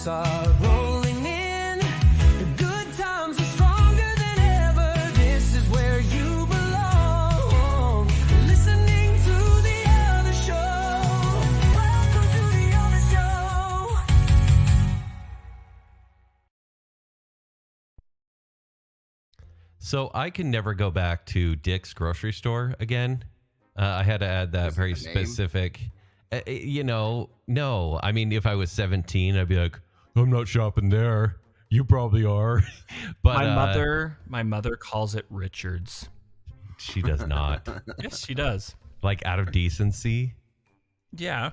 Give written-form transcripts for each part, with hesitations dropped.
chips are rolling in. The good times are stronger than ever. This is where you belong. Listening to the other show. Welcome to the other show. So I can never go back to Dick's grocery store again. I had to add that very specific. No. I mean, if I was 17, I'd be like, I'm not shopping there. You probably are. But my mother calls it Richard's. She does not. Yes, she does. Like out of decency. Yeah.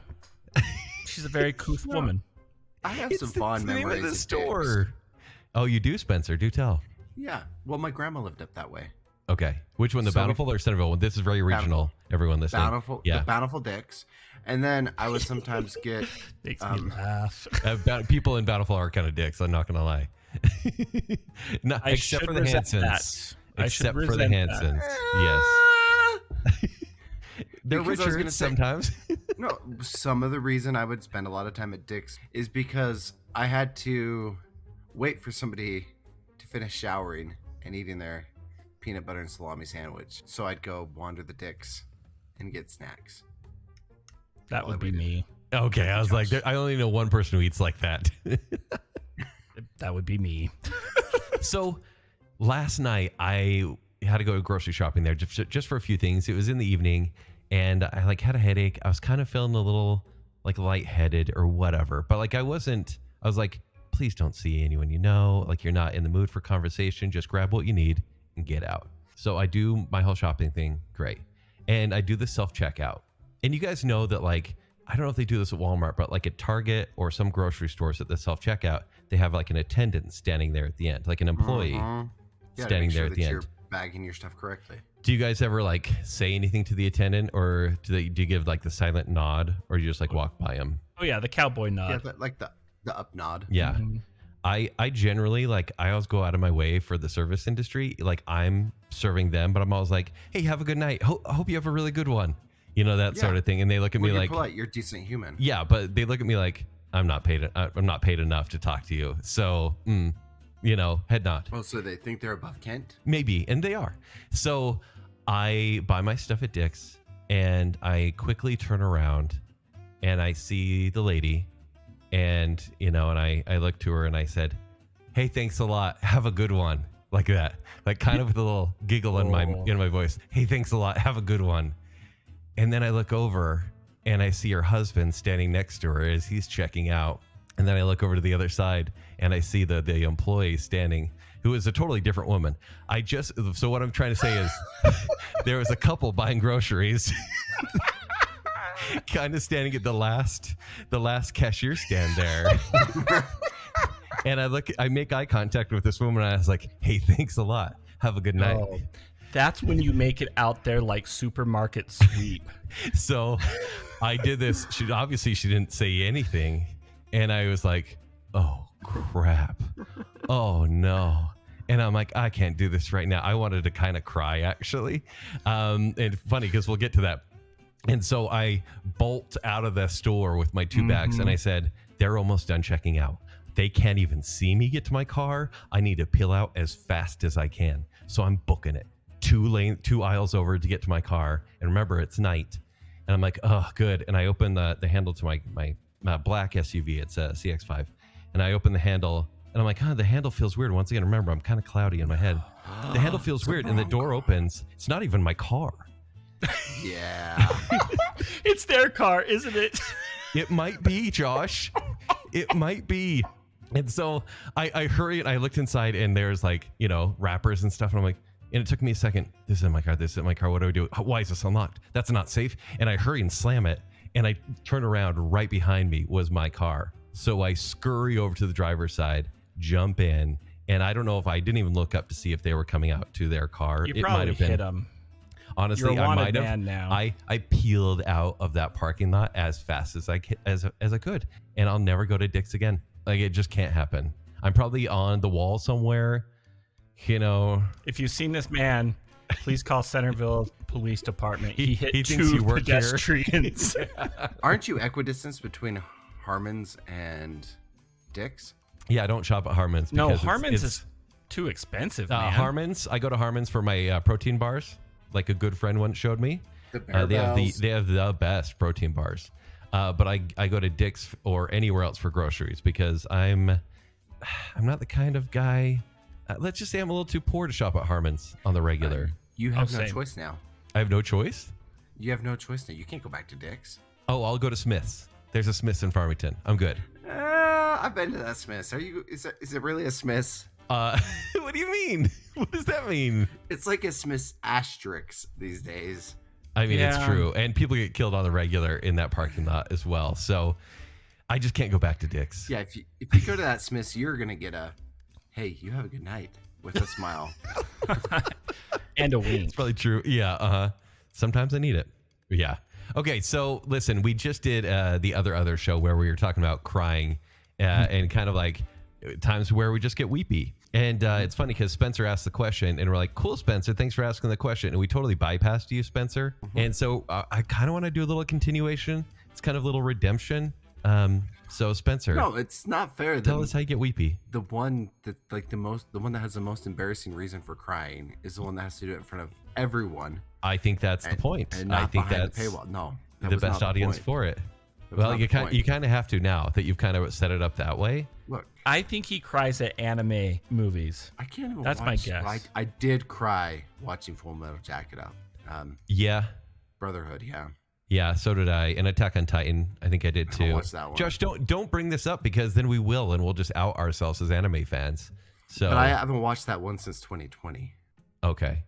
She's a very couth woman. I have some fond memories of the of store. Dick's. Oh, you do, Spencer? Do tell. Yeah. Well, my grandma lived up that way. Okay. Which one, the Bountiful or Centerville one? This is very regional. Bountiful. Everyone listening. Bountiful, Yeah. the Bountiful Dick's. And then I would sometimes get Makes me laugh. People in Bountiful are kind of dicks. I'm not going to lie. No, I except for the should resent Hansons. that. I should Except for the resent that. Hansons. Yes. They're Because I was Richards gonna say- sometimes. no. Some of the reason I would spend a lot of time at Dick's is because I had to wait for somebody to finish showering and eating their peanut butter and salami sandwich. So I'd go wander the Dick's and get snacks. That Well, would be I waited. me. Okay, I was like, I only know one person who eats like that. That would be me. So last night I had to go grocery shopping there just for a few things. It was in the evening and I had a headache. I was kind of feeling a little lightheaded or whatever, but I was like, please don't see anyone you know. You're not in the mood for conversation. Just grab what you need and get out. So I do my whole shopping thing. Great. And I do the self-checkout. And you guys know that I don't know if they do this at Walmart, but at Target or some grocery stores at the self-checkout, they have an attendant standing there at the end, an employee standing there at the end. You're bagging your stuff correctly. Do you guys ever say anything to the attendant, or do you give the silent nod, or you just walk by them? Oh yeah, the cowboy nod. Yeah, the up nod. Yeah. Mm-hmm. I generally I always go out of my way for the service industry. I'm serving them, but I'm always like, hey, have a good night. I hope you have a really good one. That sort of thing. And they look at me You're like, polite. You're a decent human. yeah, but they look at me like I'm not paid enough to talk to you. So, head nod. Oh, so they think they're above Kent? Maybe, and they are. So I buy my stuff at Dick's and I quickly turn around and I see the lady and, and I look to her and I said, hey, thanks a lot. Have a good one. Like that. Kind of with a little giggle in my voice. Hey, thanks a lot. Have a good one. And then I look over and I see her husband standing next to her as he's checking out. And then I look over to the other side and I see the employee standing, who is a totally different woman. So what I'm trying to say is there was a couple buying groceries kind of standing at the last cashier stand there. And I make eye contact with this woman and I was like, hey, thanks a lot. Have a good night. Oh, that's when you make it out there like supermarket sweep. So I did this. She didn't say anything. And I was like, oh, crap. Oh, no. And I'm like, I can't do this right now. I wanted to kind of cry, actually. And funny, because we'll get to that. And so I bolt out of the store with my two bags. And I said, they're almost done checking out. They can't even see me get to my car. I need to peel out as fast as I can. So I'm booking it. 2 aisles over to get to my car. And remember, it's night. And I'm like, oh, good. And I open the handle to my black SUV. It's a CX-5. And I open the handle. And I'm like, the handle feels weird. Once again, remember, I'm kind of cloudy in my head. The handle feels weird. And the door opens. It's not even my car. Yeah. It's their car, isn't it? It might be, Josh. It might be. And so I hurry and I looked inside and there's wrappers and stuff. And I'm like, and it took me a second. This isn't my car. This isn't my car. What do I do? Why is this unlocked? That's not safe. And I hurry and slam it. And I turn around. Right behind me was my car. So I scurry over to the driver's side, jump in. And I don't know if I didn't even look up to see if they were coming out to their car. You it probably might have been. hit them. Honestly, I might have. Man now. I peeled out of that parking lot as fast as I could. And I'll never go to Dick's again. It just can't happen. I'm probably on the wall somewhere, If you've seen this man, please call Centerville Police Department. He hit thinks two you work here. pedestrians. Aren't you equidistant between Harmon's and Dick's? Yeah, I don't shop at Harmon's. No, because Harmon's is too expensive, man. I go to Harmon's for my protein bars, like a good friend once showed me. The They have the best protein bars. But I go to Dick's or anywhere else for groceries because I'm not the kind of guy. Let's just say I'm a little too poor to shop at Harmon's on the regular. You have no same. choice now. I have no choice. You have no choice now. You can't go back to Dick's. Oh, I'll go to Smith's. There's a Smith's in Farmington. I'm good. I've been to that Smith's. Is it really a Smith's? What do you mean? What does that mean? It's like a Smith's asterisk these days. I mean, it's Yeah. true. And people get killed on the regular in that parking lot as well. So I just can't go back to Dick's. Yeah, if you go to that Smith's, you're gonna get a, hey, you have a good night with a smile. And a wink. It's probably true. Yeah. Sometimes I need it. Yeah. Okay. So listen, we just did the other show where we were talking about crying and kind of like times where we just get weepy. And it's funny because Spencer asked the question and we're like, cool, Spencer, thanks for asking the question. And we totally bypassed you, Spencer. And so I kind of want to do a little continuation. It's kind of a little redemption. So Spencer, No, it's not fair. tell us how you get weepy. The one that the one that has the most embarrassing reason for crying is the one that has to do it in front of everyone. I think that's the point. And not I think behind that's the paywall. No, that the was not best audience point. for it. That was Well, not you the point. kind of have to now that you've kind of set it up that way. Look, I think he cries at anime movies. I can't even. That's my watch, guess. I did cry watching Full Metal Jacket up. Yeah. Brotherhood, yeah. Yeah, so did I. And Attack on Titan, I think I did too. watched that one. Josh, don't bring this up because then we will, and we'll just out ourselves as anime fans. So But I haven't watched that one since 2020. okay,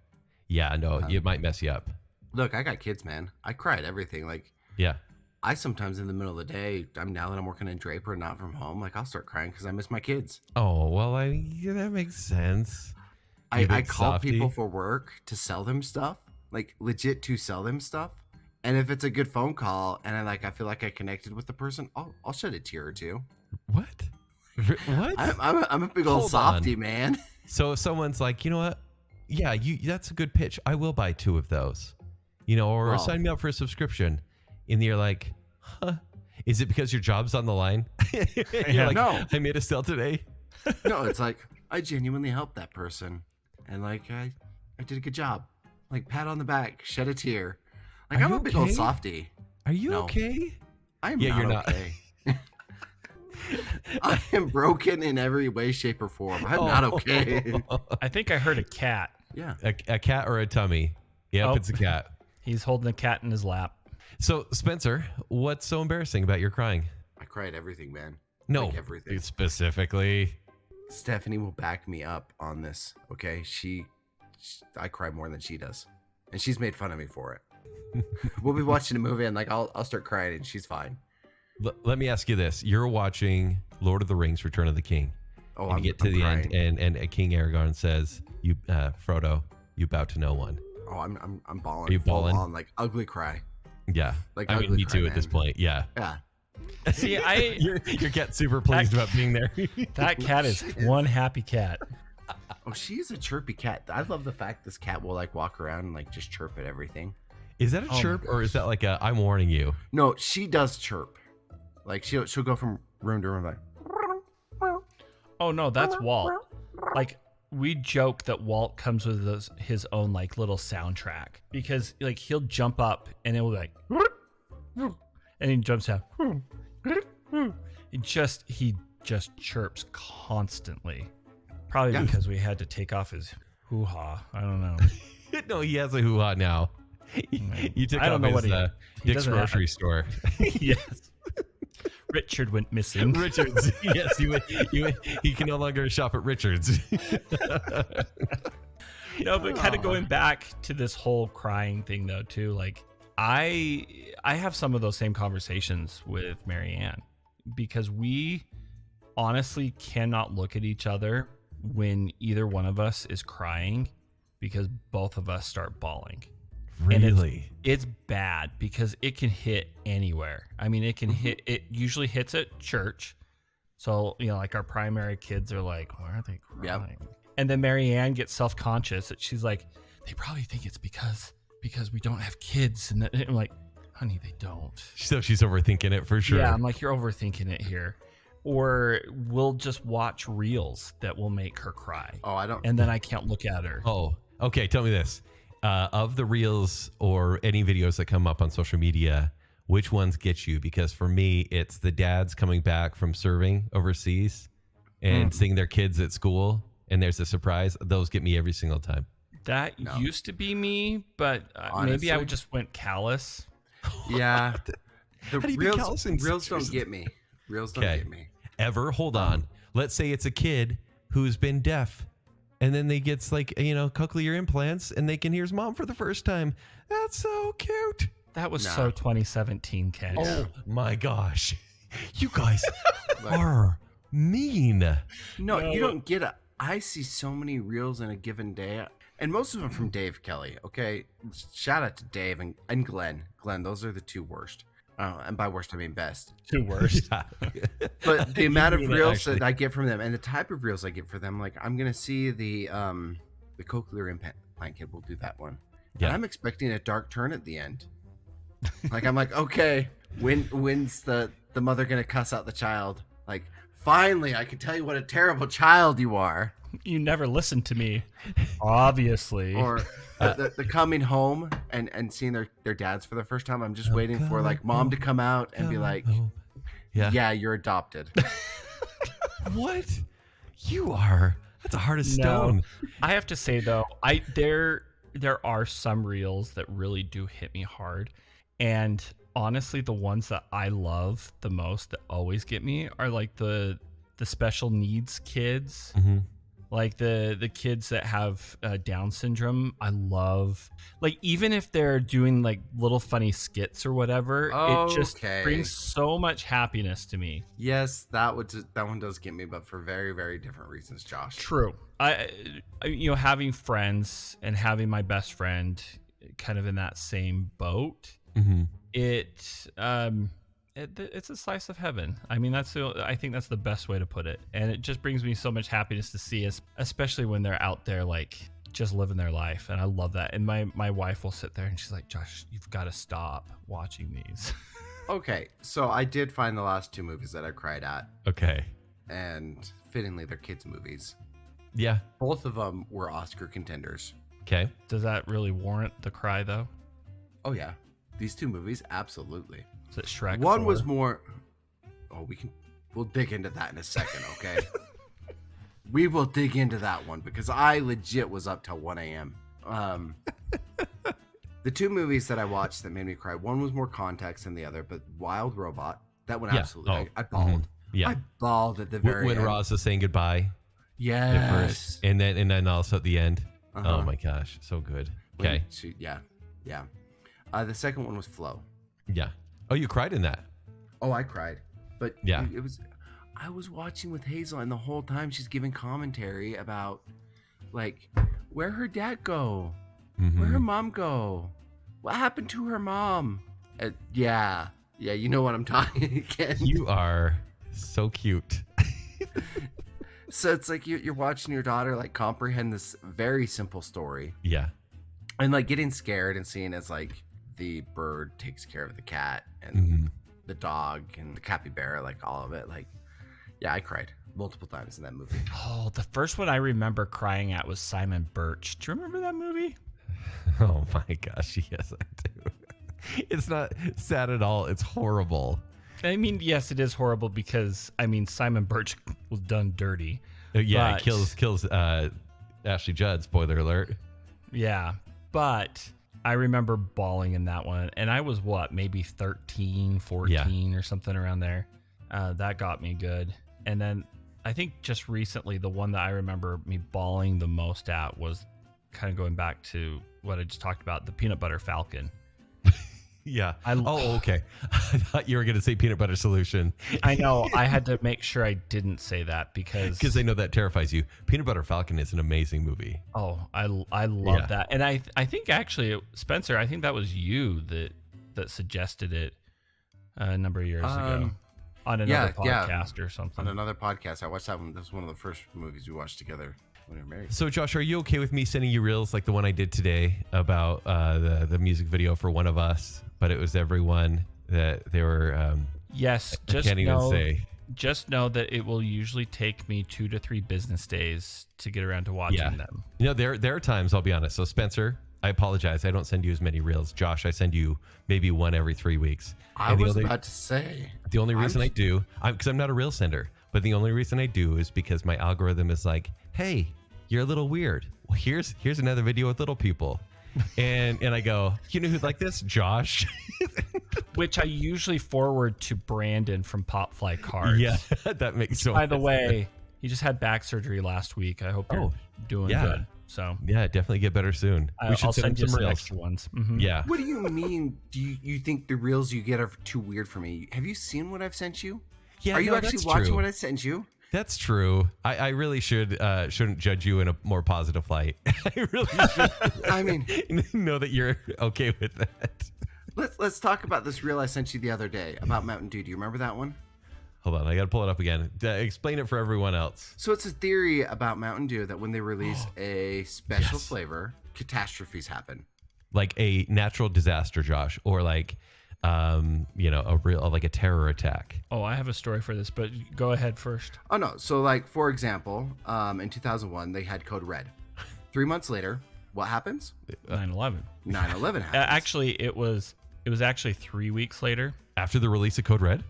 yeah, no, it might mess you up. Look, I got kids, man. I cry at everything. Like, Yeah, I sometimes in the middle of the day, now that I'm working in Draper, not from home, like I'll start crying because I miss my kids. oh well, that makes sense. You I big call softy. people for work to sell them stuff, like legit to sell them stuff. And if it's a good phone call and I feel like I connected with the person, I'll shed a tear or two. What? What? I'm a big old Hold on. softy, man. So if someone's like, you know what? Yeah, that's a good pitch. I will buy 2 of those. Or Well- sign me up for a subscription. And you're like, huh? Is it because your job's on the line? You're like, No. I made a sale today. No, it's like I genuinely helped that person, and like I did a good job. Like pat on the back, shed a tear. Like Are I'm you a big old okay? softy. Are you No. okay? I'm Yeah, not you're not. okay. I am broken in every way, shape, or form. I'm not okay. I think I heard a cat. Yeah. A cat or a tummy? Yep, Oh. it's a cat. He's holding a cat in his lap. So Spencer, what's so embarrassing about your crying? I cry at everything, man. No, Like everything. specifically. Stephanie will back me up on this. Okay, I cry more than she does, and she's made fun of me for it. We'll be watching a movie and like I'll start crying and she's fine. Let me ask you this: you're watching Lord of the Rings: Return of the King. Oh, And you get to I'm the crying. end, and King Aragorn says, "You, Frodo, you bow to no one." Oh, I'm bawling. Are you full bawling? on, like ugly cry. Yeah, Like I mean, ugly me cry, too at this man. point. Yeah, Yeah. See, your cat super pleased about being there. that cat is one happy cat. Oh, she is a chirpy cat. I love the fact this cat will like walk around and like just chirp at everything. Is that a Oh my chirp or is that like a "I'm warning you"? No, she does chirp. Like she'll go from room to room like. Oh no, that's Walt. Like we joke that Walt comes with his own like little soundtrack because like he'll jump up and it will be like, and he jumps out. He just chirps constantly. Probably Yeah. because we had to take off his hoo-ha. I don't know. No, he has a hoo-ha now. You took I don't off know his what he Dick's doesn't have- grocery store. Yes. Richard went missing. Richards. Yes, he can no longer shop at Richards. No, but kind of going back to this whole crying thing though too, like I have some of those same conversations with Marianne because we honestly cannot look at each other when either one of us is crying because both of us start bawling. And Really? It's bad because it can hit anywhere. I mean, it usually hits at church. So, like our primary kids are like, why are they crying? Yep. And then Marianne gets self-conscious that she's like, they probably think it's because we don't have kids. And I'm like, honey, they don't. So she's overthinking it for sure. Yeah, I'm like, you're overthinking it here. or we'll just watch reels that will make her cry. Oh, I don't. And then I can't look at her. Oh, okay. Tell me this. Of the reels or any videos that come up on social media, which ones get you? Because for me, it's the dads coming back from serving overseas and seeing their kids at school, and there's a surprise. Those get me every single time. That used to be me, but maybe I just went callous. Yeah. The How do you be callous in reels don't situations? get me. Reels don't get me. Ever? Hold on. Let's say it's a kid who's been deaf, and then they gets like, cochlear implants, and they can hear his mom for the first time. That's so cute. That was so 2017, Ken. Oh my gosh. You guys are mean. No, you don't get it. I see so many reels in a given day, and most of them from Dave Kelly. Okay, shout out to Dave and Glenn. Glenn, those are the two worst. And by worst, I mean best. Two worst. But the amount of do that, reels actually. that I get from them, and the type of reels I get for them, like I'm gonna see the cochlear implant kid. We'll do that one. Yeah. And I'm expecting a dark turn at the end. Like I'm like, okay, when's the mother gonna cuss out the child? Like, finally, I can tell you what a terrible child you are. You never listened to me, obviously. Or the coming home and seeing their dads for the first time. I'm just waiting for like mom to come out and be like, yeah, you're adopted. What? You are. That's a heart of stone. I have to say though, there are some reels that really do hit me hard, and honestly, the ones that I love the most that always get me are like the special needs kids. Mm-hmm. Like the kids that have Down syndrome. I love, like, even if they're doing like little funny skits or whatever, it just brings so much happiness to me. Yes, that one does get me, but for very, very different reasons, Josh. True. I having friends and having my best friend kind of in that same boat, Mm-hmm. it's a slice of heaven. I mean, I think that's the best way to put it. And it just brings me so much happiness to see, especially when they're out there, like, just living their life. And I love that. And my wife will sit there and she's like, Josh, you've got to stop watching these. Okay, so I did find the last two movies that I cried at, Okay. and fittingly, they're kids' movies. Yeah. Both of them were Oscar contenders. Okay. Does that really warrant the cry, though? Oh yeah, these two movies, absolutely. Is it Shrek? One 4? was more. Oh, we'll dig into that in a second, okay? We will dig into that one because I legit was up till 1 a.m. The two movies that I watched that made me cry, one was more context than the other, but Wild Robot, that one Yeah. absolutely, Oh, I bawled. mhm. Yeah. I bawled at the very When end. Roz is saying goodbye at Yes. first, and then also at the end. Uh-huh. Oh my gosh, so good. When Okay. yeah. The second one was Flow. Yeah. Oh, you cried in that. Oh, I cried. But Yeah. I was watching with Hazel, and the whole time she's giving commentary about, like, where her dad go? Mhm. Where her mom go? What happened to her mom? Yeah, you know what I'm talking again. You are so cute. So it's like you're watching your daughter, like, comprehend this very simple story, Yeah. and, like, getting scared and seeing as, like, the bird takes care of the cat and Mhm. the dog and the capybara, like, all of it. Like, yeah, I cried multiple times in that movie. Oh, the first one I remember crying at was Simon Birch. Do you remember that movie? Oh my gosh, yes, I do. It's not sad at all. It's horrible. I mean, yes, it is horrible because, I mean, Simon Birch was done dirty. Yeah, But- it kills Ashley Judd. Spoiler alert. Yeah, but I remember bawling in that one. And I was, maybe 13, 14 or something around there. That got me good. And then I think just recently, the one that I remember me bawling the most at was kind of going back to what I just talked about, the Peanut Butter Falcon. Yeah. I okay. I thought you were going to say Peanut Butter Solution. I know. I had to make sure I didn't say that because I know that terrifies you. Peanut Butter Falcon is an amazing movie. oh, I love Yeah. that. And I think actually, Spencer, I think that was you that suggested it a number of years ago on another podcast or something. On another podcast, I watched that one. That was one of the first movies we watched together when we were married. So, Josh, are you okay with me sending you reels like the one I did today about the music video for One of Us? But it was everyone that they were. Yes, I just can't even know say. just know that it will usually take me 2 to 3 business days to get around to watching them. You know, there are times, I'll be honest. So Spencer, I apologize. I don't send you as many reels. Josh, I send you maybe one every 3 weeks. I was about to say. The only reason I do, because I'm not a reel sender, but the only reason I do is because my algorithm is like, hey, you're a little weird. Well, here's another video with little people. And I go, you know who'd like this? Josh. Which I usually forward to Brandon from Popfly Cards. Yeah, that makes so By the much way, sense. he just had back surgery last week. I hope you're doing good. So Yeah, definitely get better soon. We should I'll send you some some reels. extra ones. Mhm. Yeah. What do you mean? Do you think the reels you get are too weird for me? Have you seen what I've sent you? Yeah, Are you no, actually that's watching true. what I sent you? That's true. I really shouldn't judge you in a more positive light. I really should I mean, know that you're okay with that. let's talk about this reel I sent you the other day about Mountain Dew. Do you remember that one? Hold on, I got to pull it up again. Explain it for everyone else. So it's a theory about Mountain Dew that when they release a special Yes. flavor, catastrophes happen. Like a natural disaster, Josh, or like like a terror attack. Oh, I have a story for this, but go ahead first. Oh no! So like for example, in 2001 they had Code Red. 3 months later, what happens? 9/11. 9/11 happens. Actually, it was actually 3 weeks later. After the release of Code Red?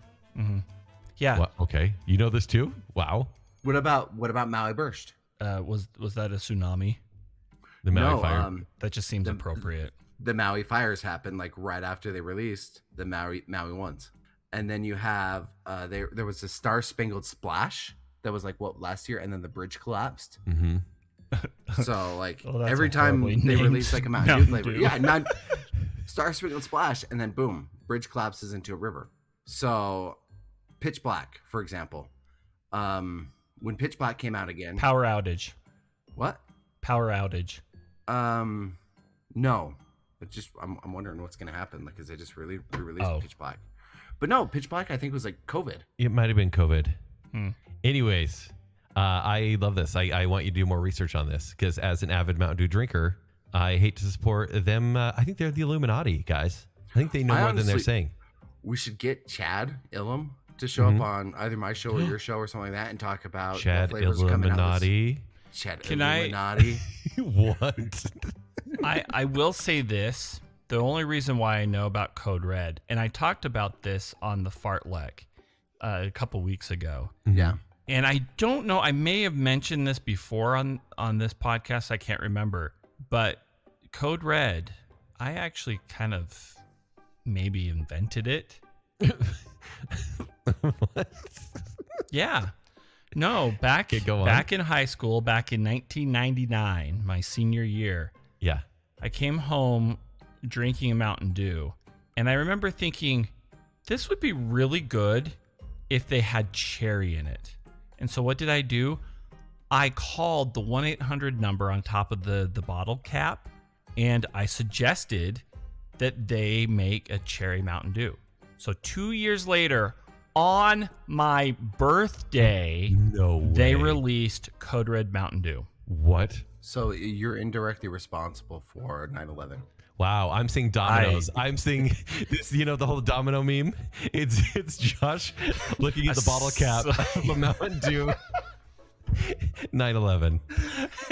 Yeah. What? Okay. You know this too? Wow. What about Maui Burst? Was that a tsunami? The Maui No, Fire. That just seems appropriate. the Maui fires happened like right after they released the Maui ones, and then you have there was a Star Spangled Splash that was like last year, and then the bridge collapsed. Mm-hmm. So like Oh, that's every a time horribly they named release like a Mountain Dew Mountain flavor, Dew. yeah, Star Spangled Splash, and then boom, bridge collapses into a river. So Pitch Black, for example, when Pitch Black came out again, Power outage. what? Power outage. No, it's just I'm wondering what's gonna happen, like, because they just released Oh. Pitch Black, but no, Pitch Black I think was like COVID. It might have been COVID. Hmm. Anyways, I love this. I want you to do more research on this because as an avid Mountain Dew drinker, I hate to support them. I think they're the Illuminati, guys. I think they know I more than they're honestly- saying. We should get Chad Illum to show up on either my show or your show or something like that and talk about what Chad flavors are coming out this- Illuminati. Chad Can I- Illuminati. What? I will say this. The only reason why I know about Code Red, and I talked about this on the Fartlek a couple weeks ago. Yeah. And I don't know, I may have mentioned this before on this podcast, I can't remember. But Code Red, I actually kind of maybe invented it. What? Yeah. No, back Okay, go on. back in high school, back in 1999, my senior year, Yeah. I came home drinking a Mountain Dew, and I remember thinking, this would be really good if they had cherry in it. And so what did I do? I called the 1-800 number on top of the bottle cap, and I suggested that they make a cherry Mountain Dew. So 2 years later, on my birthday, No way. they released Code Red Mountain Dew. What? So you're indirectly responsible for 9/11. Wow, I'm seeing dominoes. I'm seeing this, the whole domino meme. It's Josh looking at the bottle cap of a Mountain Dew. 9/11.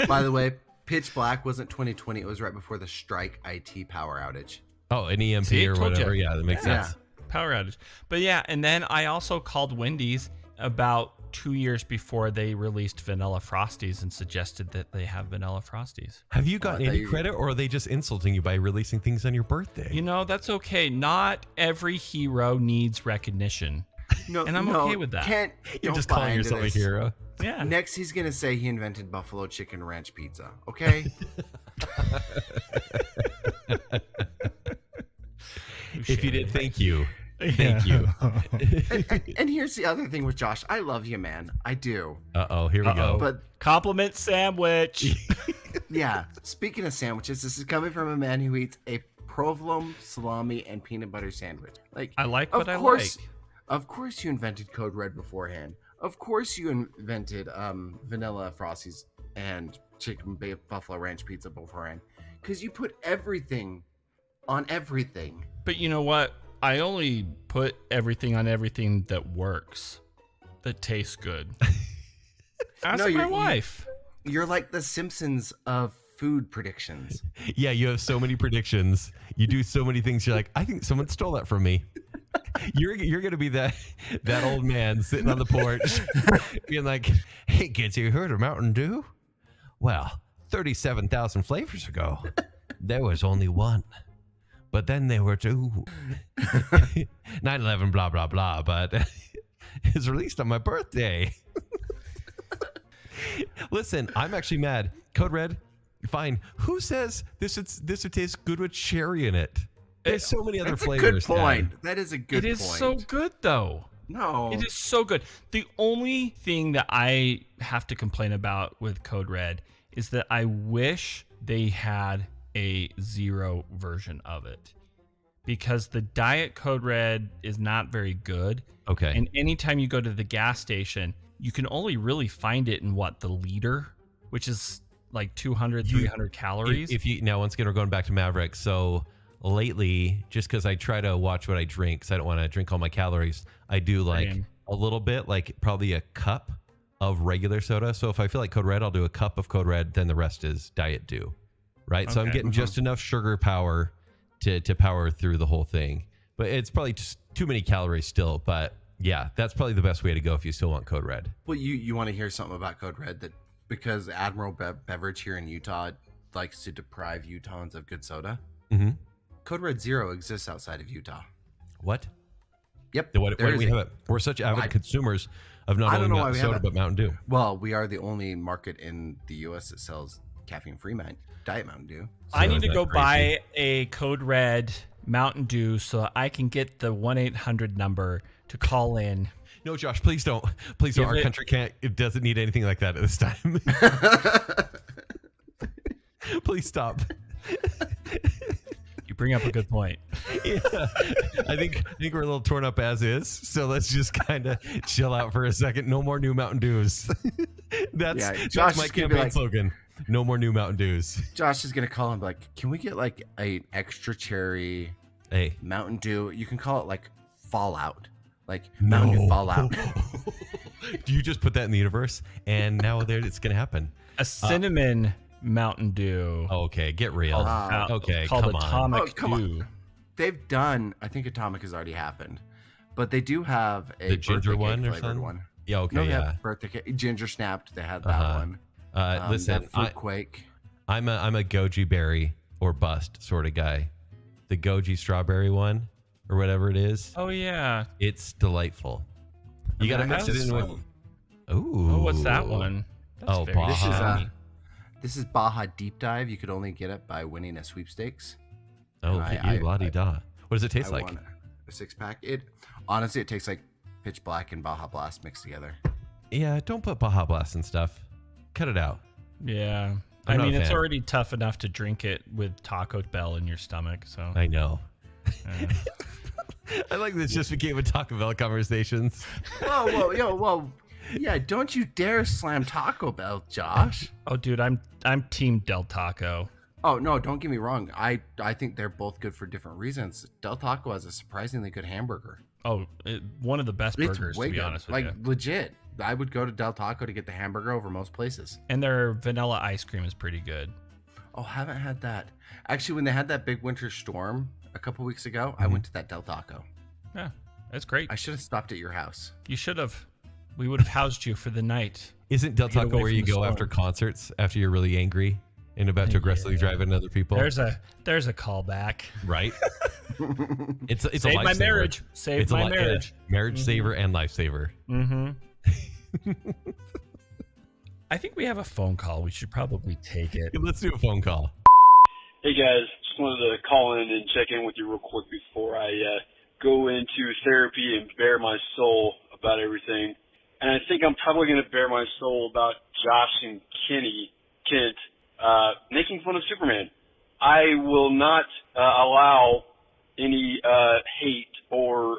By the way, Pitch Black wasn't 2020. It was right before the Strike IT power outage. Oh, an EMP See, or told whatever. ya. Yeah, that makes Yeah. sense. Power outage. But yeah, and then I also called Wendy's about 2 years before they released Vanilla Frosties and suggested that they have Vanilla Frosties. Have you gotten I thought any you- credit, or are they just insulting you by releasing things on your birthday? You know, that's okay. Not every hero needs recognition. No, And I'm okay with that. Can't You're don't just buy calling into yourself this. a hero. Yeah. Next, he's gonna say he invented buffalo chicken ranch pizza. Okay. If you did, thank you. Thank you. and here's the other thing with Josh. I love you, man. I do. Uh-oh, here we Uh-oh. go. But Compliment sandwich. yeah, speaking of sandwiches, this is coming from a man who eats a provolone, salami, and peanut butter sandwich. Like, I like of what I course, like. Of course, you invented Code Red beforehand. Of course, you invented vanilla Frosties and buffalo ranch pizza beforehand. Because you put everything on everything. But you know what? I only put everything on everything that works. that tastes good. Ask No, my you're- wife. You're like the Simpsons of food predictions. Yeah, you have so many predictions. You do so many things. You're like, I think someone stole that from me. You're gonna be that old man sitting on the porch, being like, "Hey kids, you heard of Mountain Dew? Well, 37,000 flavors ago, there was only one, but then there were two. 9/11, blah blah blah. But it's released on my birthday." Listen, I'm actually mad. Code Red, fine. Who says this would taste good with cherry in it? There's so many other That's a flavors. good point. Dad. That is a good point. It is so good, though. No. It is so good. The only thing that I have to complain about with Code Red is that I wish they had a zero version of it, because the Diet Code Red is not very good. Okay. And anytime you go to the gas station, you can only really find it in the liter, which is like 200, 300 calories. If you now, once again, we're going back to Maverick. So lately, just because I try to watch what I drink, because I don't want to drink all my calories, I do like Same. a little bit, like probably a cup of regular soda. So if I feel like Code Red, I'll do a cup of Code Red. Then the rest is Diet Dew, right? So I'm Okay. getting just enough sugar power to power through the whole thing. But it's probably just too many calories still. But yeah, that's probably the best way to go if you still want Code Red. Well, you want to hear something about Code Red, that because Admiral Beverage here in Utah likes to deprive Utahns of good soda. Mm-hmm. Code Red Zero exists outside of Utah. What? Yep. Then why there do we is have a- it? We're such avid I- consumers of not I don't only know why Mountain we have Soda it. but Mountain Dew. Well, we are the only market in the U.S. that sells caffeine-free Diet Mountain Dew. I need is to that go crazy? buy a Code Red Mountain Dew so I can get the 1-800 number to call in. No, Josh, please don't. Please don't. Give Our it- country can't. It doesn't need anything like that at this time. Please stop. You bring up a good point. Yeah. I think we're a little torn up as is. So let's just kind of chill out for a second. No more new Mountain Dews. That's Yeah, that's Josh my is gonna be campaign like- slogan. No more new Mountain Dews. Josh is gonna call him like, can we get like an extra cherry Hey, Mountain Dew? You can call it like Fallout, like Mountain Dew Fallout. Do you just put that in the universe? And now there, it's gonna happen. A cinnamon Mountain Dew. Okay, get real. Okay, called come on. Atomic Oh, come on. Dew. They've done. I think Atomic has already happened, but they do have a The ginger birthday one cake or flavored something? one. Yeah, okay, No, they yeah. have birthday cake. Ginger snapped. They had that Uh-huh. one. Listen, that fruit quake. I'm a goji berry or bust sort of guy. The goji strawberry one or whatever it is, Oh, yeah. it's delightful. You got to And I mix it have in with. some. Ooh. Oh, what's that one? That's Oh, very Baja. This is yummy. this is Baja Deep Dive. You could only get it by winning a sweepstakes. Oh, I- look at you, I- la-di-da. What does it taste I like? won a 6-pack. It honestly, it tastes like Pitch Black and Baja Blast mixed together. Yeah, don't put Baja Blast and stuff. Cut it out. Yeah. I'm I not a mean, it's fan. already tough enough to drink it with Taco Bell in your stomach. So, I know. uh, I like this just became a Taco Bell conversations. Whoa. Yeah, don't you dare slam Taco Bell, Josh. oh, dude, I'm Team Del Taco. Oh no, don't get me wrong. I think they're both good for different reasons. Del Taco has a surprisingly good hamburger. Oh, one of the best burgers, to be good. honest with Like you. legit. I would go to Del Taco to get the hamburger over most places. And their vanilla ice cream is pretty good. Oh, haven't had that. Actually, when they had that big winter storm a couple weeks ago, I went to that Del Taco. Yeah, that's great. I should have stopped at your house. You should have. We would have housed you for the night. Isn't Del Get Taco away where from you the go storm. after concerts after you're really angry and about to aggressively drive into other people? There's a callback. Right? It's a Saved my lifesaver. marriage. Saved It's a my li- yeah, marriage. marriage saver and lifesaver. Mm-hmm. I think we have a phone call. We should probably take it. Let's do a phone call. Hey guys, just wanted to call in and check in with you real quick before I go into therapy and bare my soul about everything. And I think I'm probably going to bare my soul about Josh and Kent, making fun of Superman. I will not allow any hate or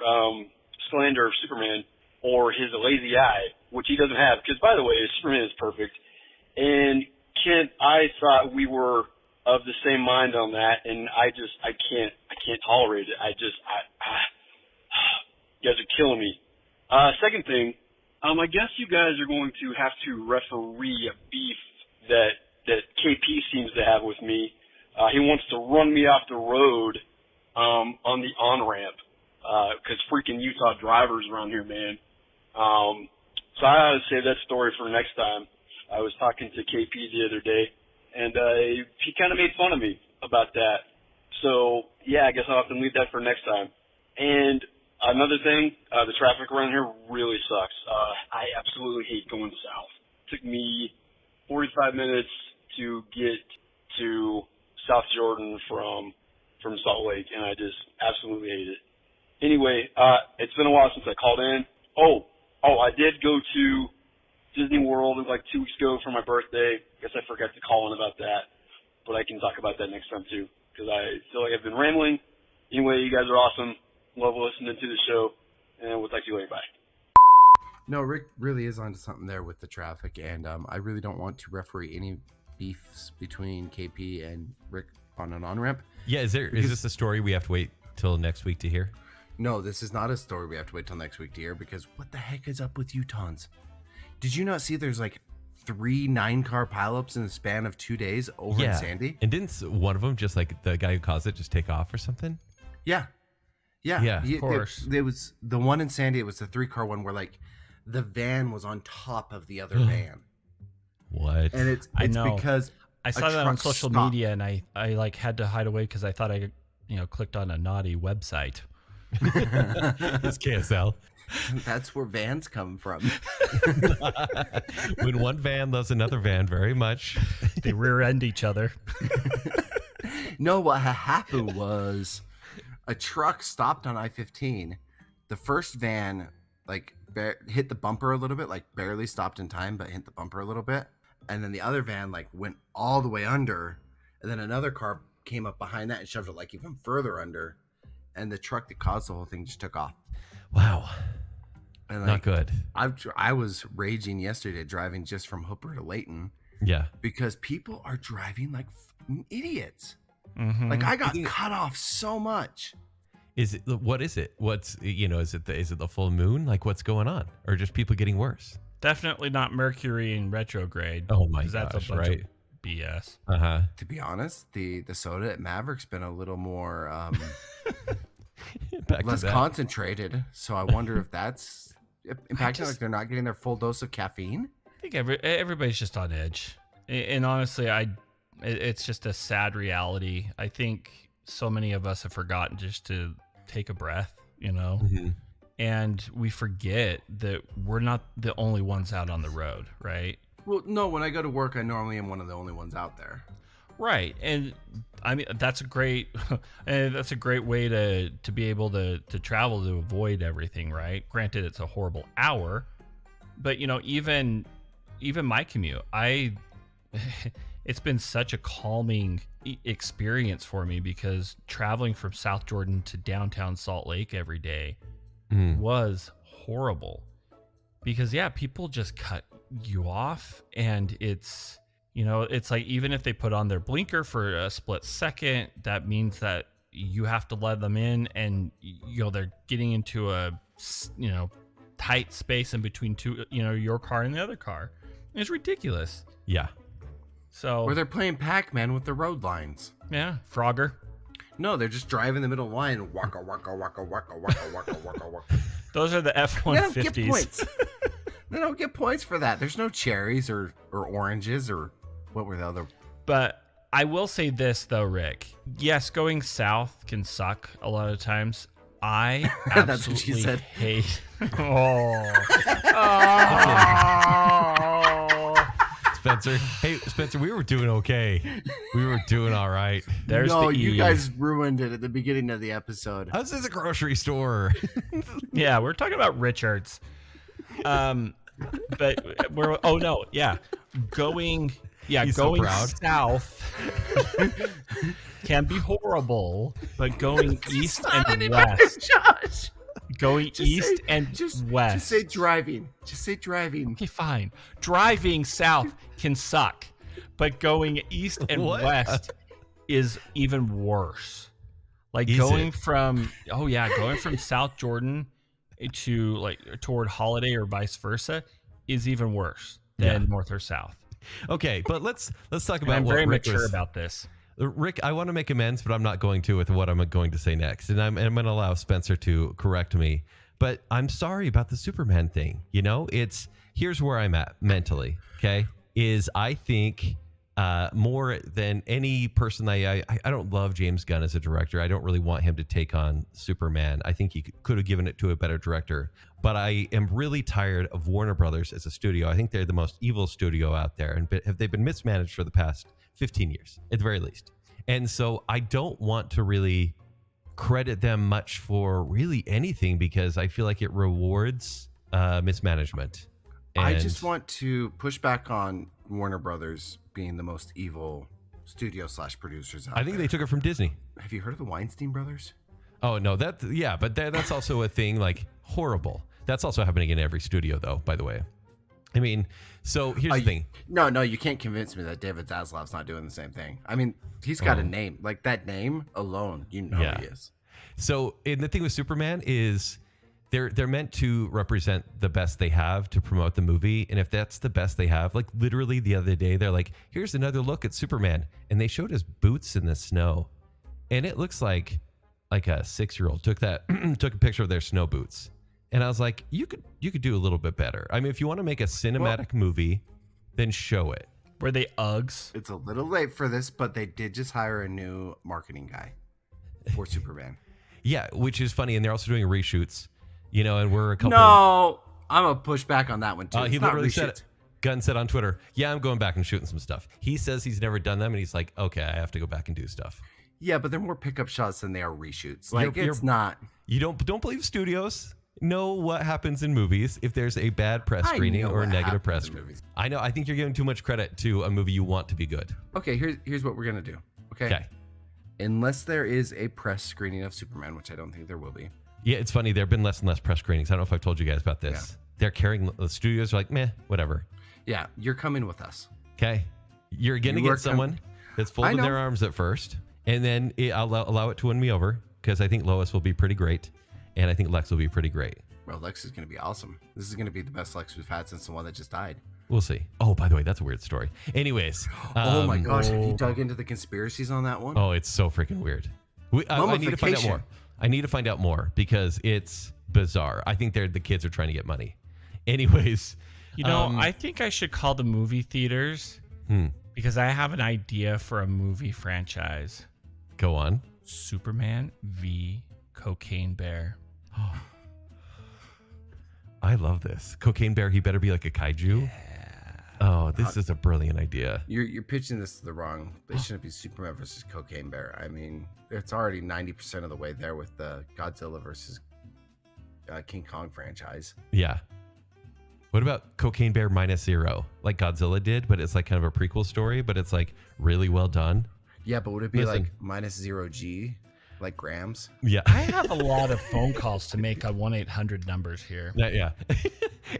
slander of Superman or his lazy eye, which he doesn't have. Because, by the way, Superman is perfect. And Kent, I thought we were of the same mind on that, and I can't tolerate it. You guys are killing me. Second thing, I guess you guys are going to have to referee a beef that KP seems to have with me. He wants to run me off the road on the on-ramp because freaking Utah drivers around here, man. So I ought to save that story for next time. I was talking to KP the other day, and he kind of made fun of me about that. So, yeah, I guess I'll have to leave that for next time. And another thing, the traffic around here really sucks. I absolutely hate going south. It took me 45 minutes to get to South Jordan from Salt Lake, and I just absolutely hate it. Anyway, it's been a while since I called in. Oh, I did go to Disney World like 2 weeks ago for my birthday. Guess I forgot to call in about that, but I can talk about that next time too, because I feel like I've been rambling. Anyway, you guys are awesome. Love listening to the show, and we'll talk to you later. Bye. No, Rick really is onto something there with the traffic, and I really don't want to referee any beefs between KP and Rick on an on-ramp. Yeah, is this a story we have to wait till next week to hear? No, this is not a story we have to wait till next week to hear, because what the heck is up with Utahns? Did you not see there's like 3 9-car pileups in the span of 2 days over in Sandy? And didn't one of them, just like the guy who caused it, just take off or something? Yeah, of course. It was the one in Sandy. It was the 3-car one where like the van was on top of the other van. What? And it's know. because I saw that on social media, and I like had to hide away because I thought I clicked on a naughty website. It's KSL. That's where vans come from. When one van loves another van very much, they rear end each other. No, what happened was a truck stopped on I-15. The first van like hit the bumper a little bit, like barely stopped in time, but hit the bumper a little bit. And then the other van like went all the way under. And then another car came up behind that and shoved it like even further under. And the truck that caused the whole thing just took off. Wow. And not good. I was raging yesterday driving just from Hooper to Layton. Yeah. Because people are driving like idiots. Mm-hmm. Like I got cut off so much. What is it? What's, is it the full moon? Like what's going on? Or just people getting worse? Definitely not Mercury in retrograde. Oh my gosh, that's a bunch of BS. Uh-huh. To be honest, the soda at Maverick's been a little more less concentrated. So I wonder if that's impacting, like they're not getting their full dose of caffeine. I think everybody's just on edge. And honestly, it's just a sad reality. I think so many of us have forgotten just to take a breath, Mm-hmm. And we forget that we're not the only ones out on the road, right? Well, no, when I go to work, I normally am one of the only ones out there. Right. And I mean, that's a great way to be able to travel, to avoid everything, right? Granted, it's a horrible hour, but even my commute, it's been such a calming experience for me, because traveling from South Jordan to downtown Salt Lake every day was horrible, because people just cut you off, and it's like, even if they put on their blinker for a split second, that means that you have to let them in, and they're getting into a tight space in between two, your car and the other car. It's ridiculous. Yeah. So, or they're playing Pac-Man with the road lines. Yeah, Frogger. No, they're just driving the middle line. Waka waka waka waka waka waka waka waka. Those are the F-150s. They don't get points. They don't get points for that. There's no cherries or oranges or what were the other. But I will say this though, Rick. Yes, going south can suck a lot of times. I absolutely That's what she said. Hate. Spencer. Hey, Spencer, we were doing okay. We were doing all right. You guys ruined it at the beginning of the episode. This is a grocery store. Yeah, we're talking about Richards. But we're going south can be horrible, but going east and west. Josh. Going east and west. Just say driving. Just say driving. Okay, fine. Driving south can suck, but going east and west is even worse. Like going from South Jordan to like toward holiday or vice versa is even worse than north or south. Okay, but let's talk And about I'm what very Rick mature was. about this. Rick, I want to make amends, but I'm not going to with what I'm going to say next. And I'm going to allow Spencer to correct me. But I'm sorry about the Superman thing. You know, here's where I'm at mentally. Okay. Is I think more than any person, I don't love James Gunn as a director. I don't really want him to take on Superman. I think he could have given it to a better director. But I am really tired of Warner Brothers as a studio. I think they're the most evil studio out there. And have they been mismanaged for the past 15 years at the very least. And so I don't want to really credit them much for really anything because I feel like it rewards mismanagement. I And just want to push back on Warner Brothers being the most evil studio / producers out I think there. they took it from Disney. Have you heard of the Weinstein brothers? Oh no, but that's also a thing, like horrible. That's also happening in every studio though, by the way. I mean, so here's the thing. No, you can't convince me that David Zaslav's not doing the same thing. I mean, he's got a name. Like that name alone, you know Yeah. he is. So, and the thing with Superman is they're meant to represent the best they have to promote the movie. And if that's the best they have, like literally the other day, they're like, here's another look at Superman. And they showed his boots in the snow. And it looks like a 6-year-old took a picture of their snow boots. And I was like, you could do a little bit better. I mean, if you want to make a cinematic movie, then show it. Were they Uggs? It's a little late for this, but they did just hire a new marketing guy for Superman. Yeah, which is funny. And they're also doing reshoots, you know, and we're a couple. No, I'm going to push back on that one too. He It's not literally said reshoots. it. Gunn said on Twitter, yeah, I'm going back and shooting some stuff. He says he's never done them. And he's like, okay, I have to go back and do stuff. Yeah, but they're more pickup shots than they are reshoots. Like, You're- it's not. You don't believe studios know what happens in movies if there's a bad press I screening know or a what negative happens press in screening. movies. I know. I think you're giving too much credit to a movie you want to be good. Okay, here's what we're going to do. Okay. Unless there is a press screening of Superman, which I don't think there will be. Yeah, it's funny. There have been less and less press screenings. I don't know if I've told you guys about this. They're carrying the studios are like, meh, whatever. Yeah, you're coming with us. Okay. You're going to You are get someone that's folded know. their arms at first, and then I'll allow it to win me over because I think Lois will be pretty great, and I think Lex will be pretty great. Well, Lex is going to be awesome. This is going to be the best Lex we've had since the one that just died. We'll see. Oh, by the way, that's a weird story. Anyways. Oh my gosh, have you dug into the conspiracies on that one? Oh, it's so freaking weird. I need to find out more. I need to find out more because it's bizarre. I think the kids are trying to get money. Anyways. You know, I think I should call the movie theaters because I have an idea for a movie franchise. Go on. Superman v. Cocaine Bear. I love this. Cocaine Bear, he better be like a kaiju. Yeah. Oh, this is a brilliant idea. You're pitching this to the wrong. They shouldn't be Superman versus Cocaine Bear. I mean, it's already 90% of the way there with the Godzilla versus King Kong franchise. Yeah. What about Cocaine Bear -0, like Godzilla did, but it's like kind of a prequel story, but it's like really well done. Yeah, but would it be Listen. like -0G, like grams? Yeah. I have a lot of phone calls to make on 1-800 numbers here. Yeah.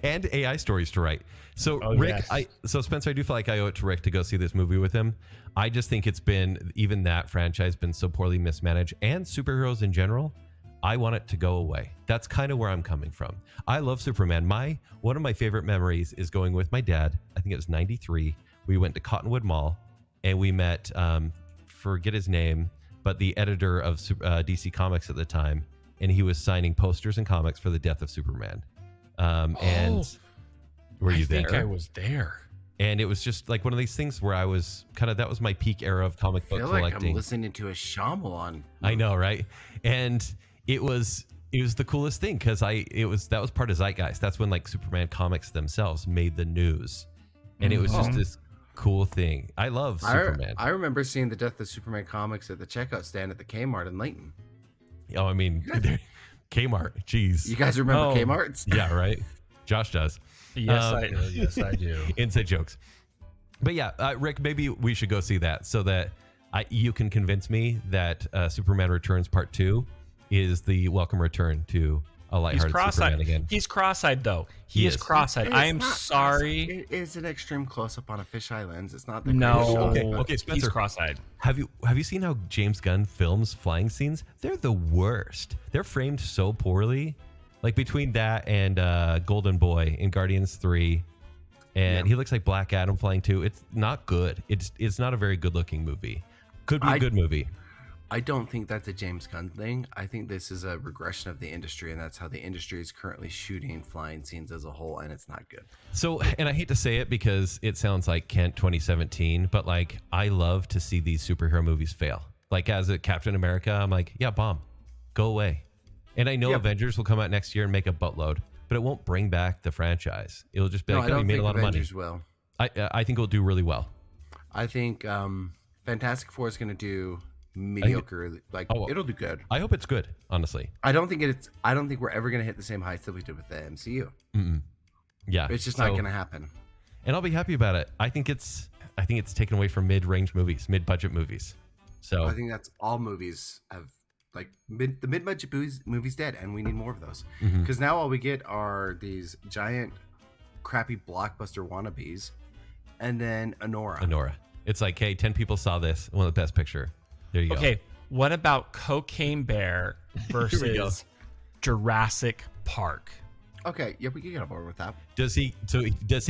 And AI stories to write. So Rick, yes. So Spencer, I do feel like I owe it to Rick to go see this movie with him. I just think it's been, even that franchise been so poorly mismanaged, and superheroes in general. I want it to go away. That's kind of where I'm coming from. I love Superman. One of my favorite memories is going with my dad. I think it was 93. We went to Cottonwood Mall and we met, forget his name, but the editor of DC Comics at the time. And he was signing posters and comics for the death of Superman. And were you there? I think I was there. And it was just like one of these things where I was that was my peak era of comic I book feel like collecting. I'm listening to a Shyamalan. I know, right? And it was the coolest thing because that was part of Zeitgeist. That's when like Superman comics themselves made the news, and it was just this cool thing. I love Superman. I remember seeing the Death of Superman comics at the checkout stand at the Kmart in Layton. Oh, I mean, Kmart. Jeez. You guys remember Oh. Kmart's? Yeah, right. Josh does. Yes, I do. Yes, I do. Inside jokes. But yeah, Rick, maybe we should go see that so that you can convince me that Superman Returns Part 2 is the welcome return to a He's lighthearted Superman cross-eyed. again. He's cross-eyed, though. He is is. cross-eyed. It's I am not sorry. It is an extreme close-up on a fisheye lens. It's not the No. greatest shot, Okay, but- okay, He's Spencer. cross-eyed. Have you seen how James Gunn films flying scenes? They're the worst. They're framed so poorly Like between that and Golden Boy in Guardians 3, and he looks like Black Adam flying too. It's not good. It's not a very good looking movie. Could be a good movie. I don't think that's a James Gunn thing. I think this is a regression of the industry, and that's how the industry is currently shooting flying scenes as a whole, and it's not good. So, and I hate to say it because it sounds like Kent 2017, but like I love to see these superhero movies fail. Like as a Captain America, I'm like, yeah, bomb, go away. And I know Avengers will come out next year and make a buttload, but it won't bring back the franchise. It'll just be like, I oh, don't you made think a lot Avengers of money. will. I think it'll do really well. I think Fantastic Four is going to do mediocre. It'll do good. I hope it's good, honestly. I don't think we're ever going to hit the same heights that we did with the MCU. Yeah, It's just not going to happen. And I'll be happy about it. I think it's taken away from mid-range movies, mid-budget movies. So I think that's all movies have the mid-budget movies dead, and we need more of those. Because now all we get are these giant, crappy blockbuster wannabes, and then Anora. It's like, hey, 10 people saw this. Won the best picture. There you go. Okay, what about Cocaine Bear versus Jurassic Park? Okay, yeah, we can get on board with that. Does he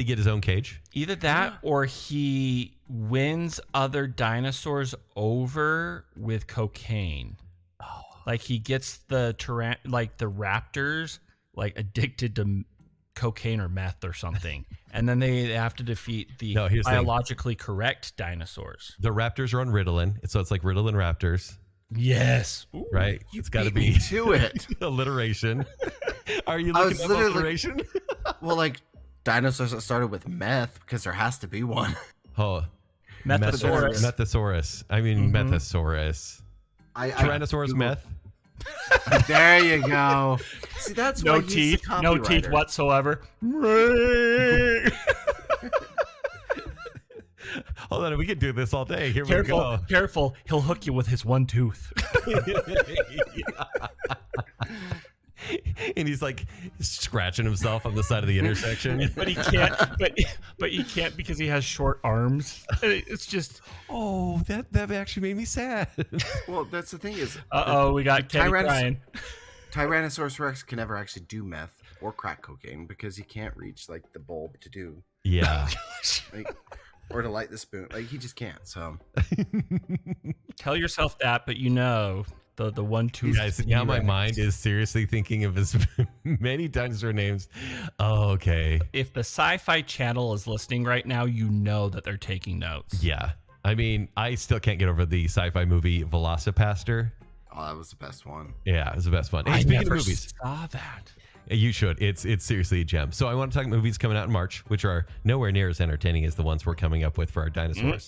get his own cage? Either that or he wins other dinosaurs over with cocaine. Oh. Like he gets the raptors like addicted to cocaine or meth or something. And then they have to defeat the biologically correct dinosaurs. The raptors are on Ritalin, so it's like Ritalin raptors. Yes. Ooh, right? It's got to beat be me to it. alliteration. Are you looking at alliteration? Well, like dinosaurs that started with meth, because there has to be one. Oh, Methosaurus. Methosaurus. I mean, Methosaurus. Tyrannosaurus meth. There you go. See, that's no why he's teeth, the no teeth copywriter. whatsoever. Hold on, we could do this all day. Here we go. Careful, he'll hook you with his one tooth. And he's like scratching himself on the side of the intersection. But he can't. But he can't because he has short arms. It's just. Oh, that actually made me sad. Well, that's the thing is. We got Kenny crying. Tyrannosaurus Rex can never actually do meth or crack cocaine because he can't reach like the bulb to do. Yeah. Or to light the spoon. Like he just can't. So. Tell yourself that, but the one tooth. Guys, now my mind is seriously thinking of as many dinosaur names. Oh, okay. If the Sci-Fi Channel is listening right now, you know that they're taking notes. Yeah. I mean, I still can't get over the sci-fi movie Velocipaster. Oh, that was the best one. Yeah, it was the best one. Hey, I speaking never of movies, saw that. you should. It's seriously a gem. So I want to talk movies coming out in March, which are nowhere near as entertaining as the ones we're coming up with for our dinosaurs.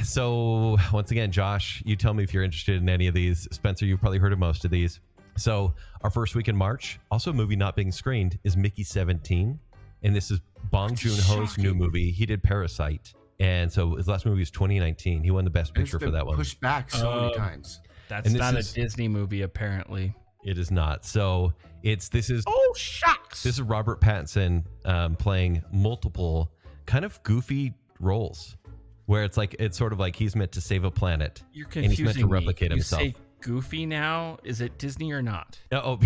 So once again, Josh, you tell me if you're interested in any of these. Spencer, you've probably heard of most of these. So our first week in March, also a movie not being screened, is Mickey 17. And this is Bong Joon-ho's new movie. He did Parasite. And so his last movie was 2019. He won the best picture for that one. Pushed back so many times. That's not a Disney movie, apparently. It is not. So this is oh shucks. This is Robert Pattinson playing multiple kind of goofy roles, where it's sort of like he's meant to save a planet. You're confusing and he's meant to replicate himself. You say goofy now? Is it Disney or not? Oh,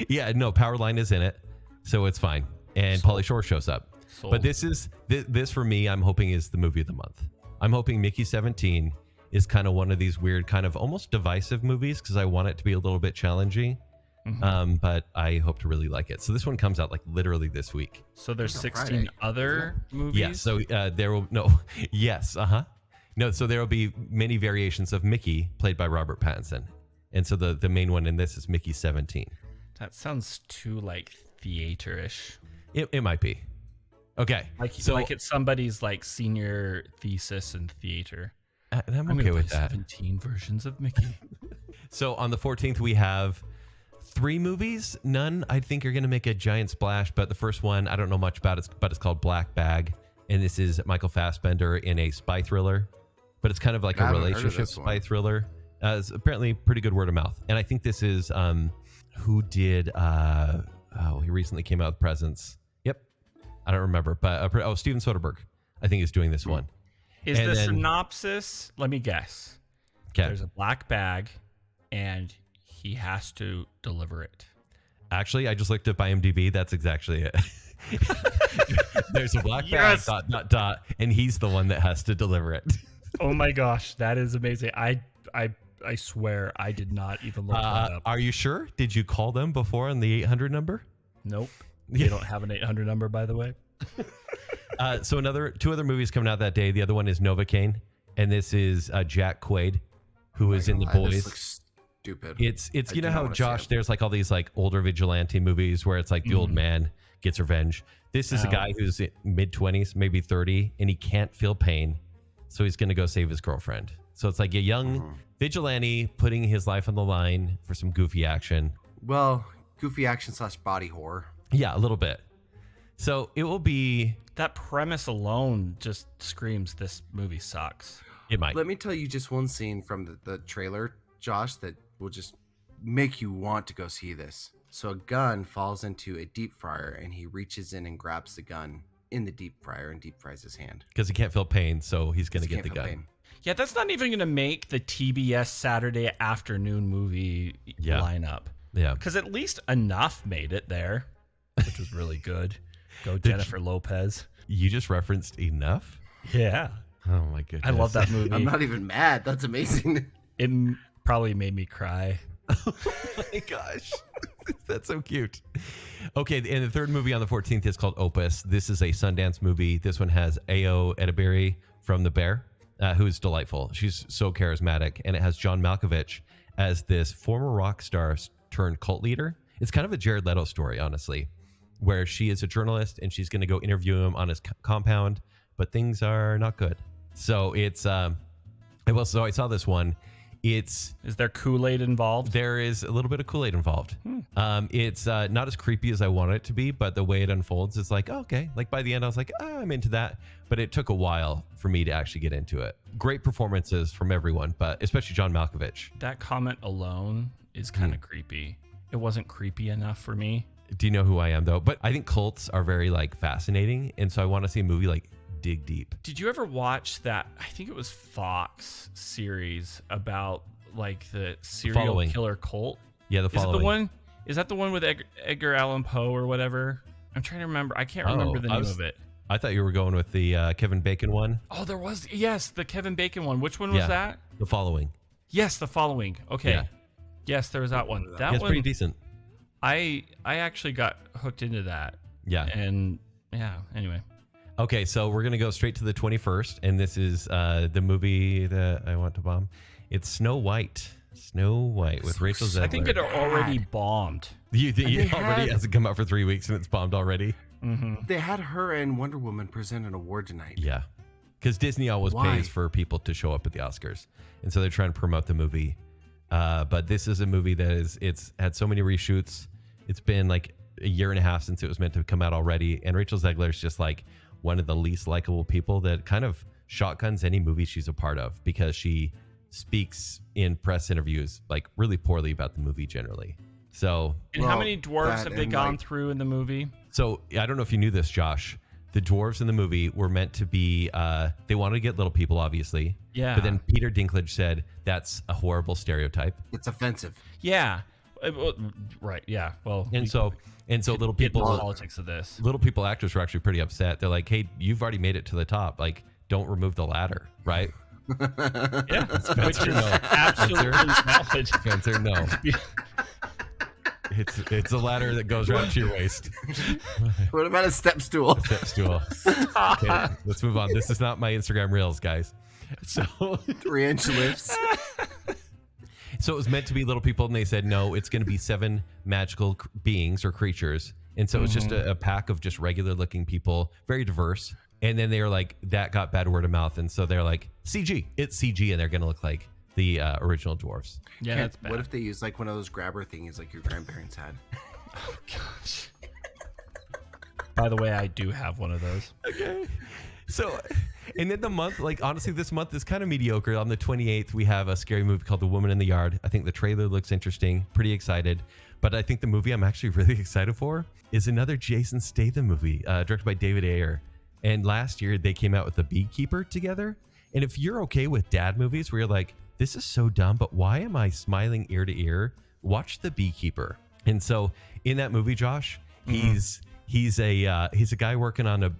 yeah. No, Powerline is in it, so it's fine. And Pauly Shore shows up. Sold. But this for me, I'm hoping is the movie of the month. I'm hoping Mickey 17 is kind of one of these weird, kind of almost divisive movies because I want it to be a little bit challenging. But I hope to really like it. So this one comes out like literally this week. So there's 16 other movies? Yeah. So there will Yes. No. So there will be many variations of Mickey played by Robert Pattinson, and so the main one in this is Mickey 17. That sounds too like theater-ish. It might be. Okay. Like it's somebody's like senior thesis in theater. I'm okay with that. 17 versions of Mickey. So on the 14th, we have 3 movies. None, I think, are going to make a giant splash. But the first one, I don't know much about it, but it's called Black Bag. And this is Michael Fassbender in a spy thriller. But it's kind of like a relationship spy thriller. It's apparently pretty good word of mouth. And I think this is who did... he recently came out with Presents. Yep. I don't remember. But Steven Soderbergh, I think, is doing this one. Is the synopsis? Let me guess. Okay. There's a black bag, and he has to deliver it. Actually, I just looked up IMDb. That's exactly it. There's a black bag, dot, and he's the one that has to deliver it. Oh my gosh, that is amazing. I swear I did not even look that up. Are you sure? Did you call them before on the 800 number? Nope. They don't have an 800 number, by the way. So two other movies coming out that day. The other one is Novocaine, and this is Jack Quaid, who is in The Boys. This looks stupid. It's you know how Josh, there's like all these like older vigilante movies where it's like the old man gets revenge. This is a guy who's mid-20s, maybe 30, and he can't feel pain, so he's going to go save his girlfriend. So it's like a young vigilante putting his life on the line for some goofy action. Well, goofy action / body horror. Yeah, a little bit. So it will be... That premise alone just screams this movie sucks. It might. Let me tell you just one scene from the trailer, Josh, that will just make you want to go see this. So a gun falls into a deep fryer, and he reaches in and grabs the gun in the deep fryer and deep fries his hand. Because he can't feel pain, so he's going to get the gun. Pain. Yeah, that's not even going to make the TBS Saturday afternoon movie lineup. Yeah. Because at least Enough made it there, which was really good. Go Jennifer Lopez. You just referenced Enough? Yeah. Oh my goodness. I love that movie. I'm not even mad. That's amazing. It probably made me cry. Oh my gosh. That's so cute. Okay, and the third movie on the 14th is called Opus. This is a Sundance movie. This one has Ayo Edebiri from The Bear, who's delightful. She's so charismatic. And it has John Malkovich as this former rock star turned cult leader. It's kind of a Jared Leto story, honestly, where she is a journalist and she's going to go interview him on his compound, but things are not good. So it's, so I saw this one. Is there Kool-Aid involved? There is a little bit of Kool-Aid involved. It's not as creepy as I wanted it to be, but the way it unfolds is like, oh, okay. Like by the end, I was like, I'm into that. But it took a while for me to actually get into it. Great performances from everyone, but especially John Malkovich. That comment alone is kind of creepy. It wasn't creepy enough for me. Do you know who I am though? But I think cults are very like fascinating. And so I want to see a movie like dig deep. Did you ever watch that? I think it was Fox series about like the serial killer cult. Yeah, the following. Is it the one? Is that the one with Edgar Allan Poe or whatever? I'm trying to remember. I can't remember the name of it. I thought you were going with the Kevin Bacon one. Oh, there was. Yes, the Kevin Bacon one. Which one was that? The Following. Yes, The Following. Okay. Yeah. Yes, there was that one. That It's one, pretty decent. I actually got hooked into that. Yeah. And anyway. Okay, so we're going to go straight to the 21st, and this is the movie that I want to bomb. It's Snow White. Snow White with Rachel Zegler. I think it already bombed. It already hasn't come out for 3 weeks, and it's bombed already? Mm-hmm. They had her and Wonder Woman present an award tonight. Yeah, because Disney always pays for people to show up at the Oscars, and so they're trying to promote the movie. But this is a movie that it's had so many reshoots. It's been like a year and a half since it was meant to come out already, and Rachel Zegler's just like one of the least likable people that kind of shotguns any movie she's a part of because she speaks in press interviews like really poorly about the movie generally. So, and how many dwarves have they gone through in the movie? So I don't know if you knew this, Josh. The dwarves in the movie were meant to be, they wanted to get little people, obviously. Yeah. But then Peter Dinklage said, that's a horrible stereotype. It's offensive. Yeah. Right. Yeah. Well, and so little people, the politics of this. Little people actors were actually pretty upset. They're like, hey, you've already made it to the top. Like, don't remove the ladder, right? Yeah. Which is absolutely valid. Spencer, no. It's a ladder that goes right to your waist. What about a step stool? A step stool. Okay, let's move on. This is not my Instagram Reels, guys. So 3-inch lifts. So it was meant to be little people, and they said, no, it's going to be 7 magical beings or creatures. And so it was just a pack of just regular-looking people, very diverse. And then they were like, that got bad word of mouth. And so they're like, CG. It's CG, and they're going to look like the original dwarves. Yeah, that's bad. What if they use like one of those grabber thingies like your grandparents had? Oh, gosh. By the way, I do have one of those. Okay. So, and then the month, like honestly, this month is kind of mediocre. On the 28th, we have a scary movie called The Woman in the Yard. I think the trailer looks interesting. Pretty excited. But I think the movie I'm actually really excited for is another Jason Statham movie directed by David Ayer. And last year, they came out with The Beekeeper together. And if you're okay with dad movies where you're like, this is so dumb, but why am I smiling ear to ear? Watch The Beekeeper. And so in that movie, Josh, he's a guy working on a.